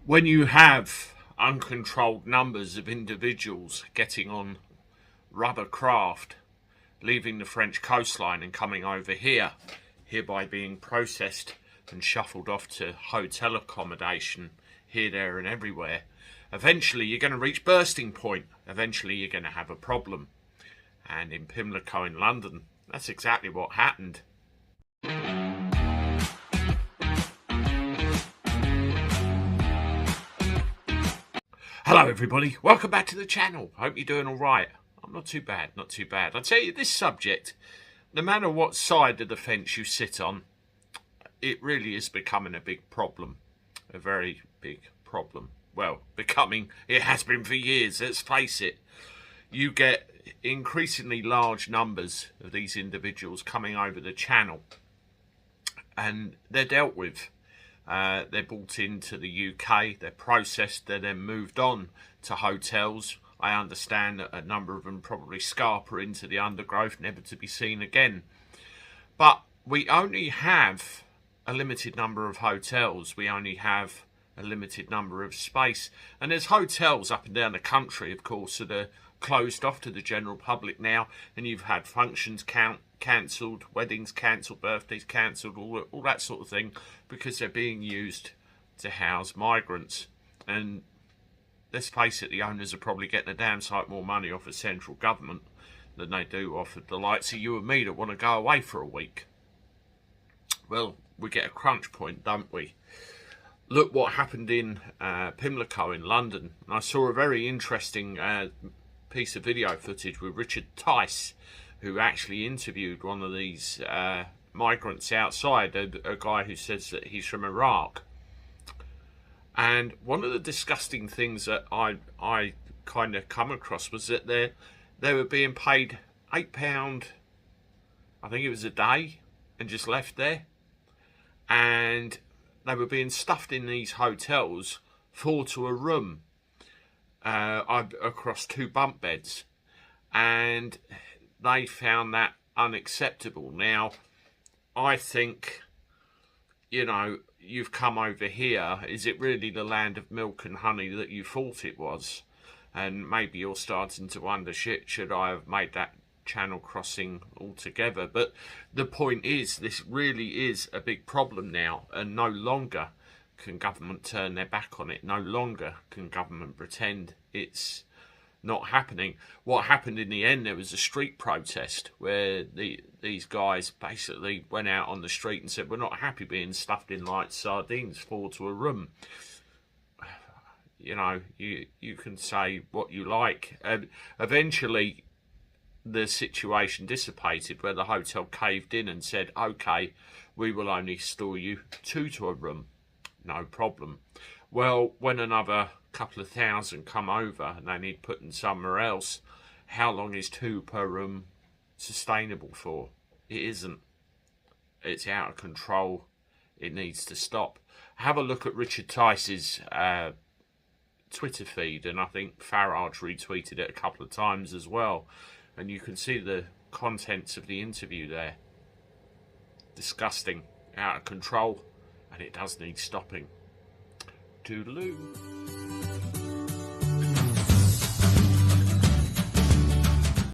When you have uncontrolled numbers of individuals getting on rubber craft, leaving the French coastline and coming over here, hereby being processed and shuffled off to hotel accommodation here, there and everywhere, eventually you're going to reach bursting point. Eventually you're going to have a problem. And in Pimlico in London, that's exactly what happened. Hello everybody, welcome back to the channel. Hope you're doing alright. I'm not too bad, not too bad. I tell you, this subject, no matter what side of the fence you sit on, it really is becoming a big problem. A very big problem. Well, it has been for years, let's face it. You get increasingly large numbers of these individuals coming over the channel, and they're dealt with. They're brought into the UK, they're processed, they're then moved on to hotels. I understand that a number of them probably scarper into the undergrowth, never to be seen again. But we only have a limited number of hotels, we only have a limited number of space. And there's hotels up and down the country, of course, that are closed off to the general public now, and you've had functions cancelled, weddings cancelled, birthdays cancelled, all that sort of thing, because they're being used to house migrants. And let's face it, the owners are probably getting a damn sight more money off the central government than they do off of the likes of you and me that want to go away for a week. Well, we get a crunch point, don't we? Look what happened in Pimlico in London. I saw a very interesting piece of video footage with Richard Tice, who actually interviewed one of these migrants outside, a guy who says that he's from Iraq. And one of the disgusting things that I kind of come across was that they were being paid £8, I think it was a day, and just left there. And they were being stuffed in these hotels, 4 to a room, across 2 bunk beds. And they found that unacceptable. Now, I think, you know, you've come over here. Is it really the land of milk and honey that you thought it was? And maybe you're starting to wonder, shit, should I have made that channel crossing altogether? But the point is, this really is a big problem now, and no longer can government turn their back on it. No longer can government pretend it's not happening. What happened in the end, there was a street protest where these guys basically went out on the street and said, we're not happy being stuffed in like sardines, 4 to a room. You know, you can say what you like. And eventually the situation dissipated, where the hotel caved in and said, okay, we will only store you 2 to a room, no problem. Well, when another couple of thousand come over and they need putting somewhere else, how long is 2 per room sustainable for? It isn't. It's out of control. It needs to stop. Have a look at Richard Tice's Twitter feed, and I think Farage retweeted it a couple of times as well, and you can see the contents of the interview there. Disgusting, out of control, and it does need stopping. Toodaloo.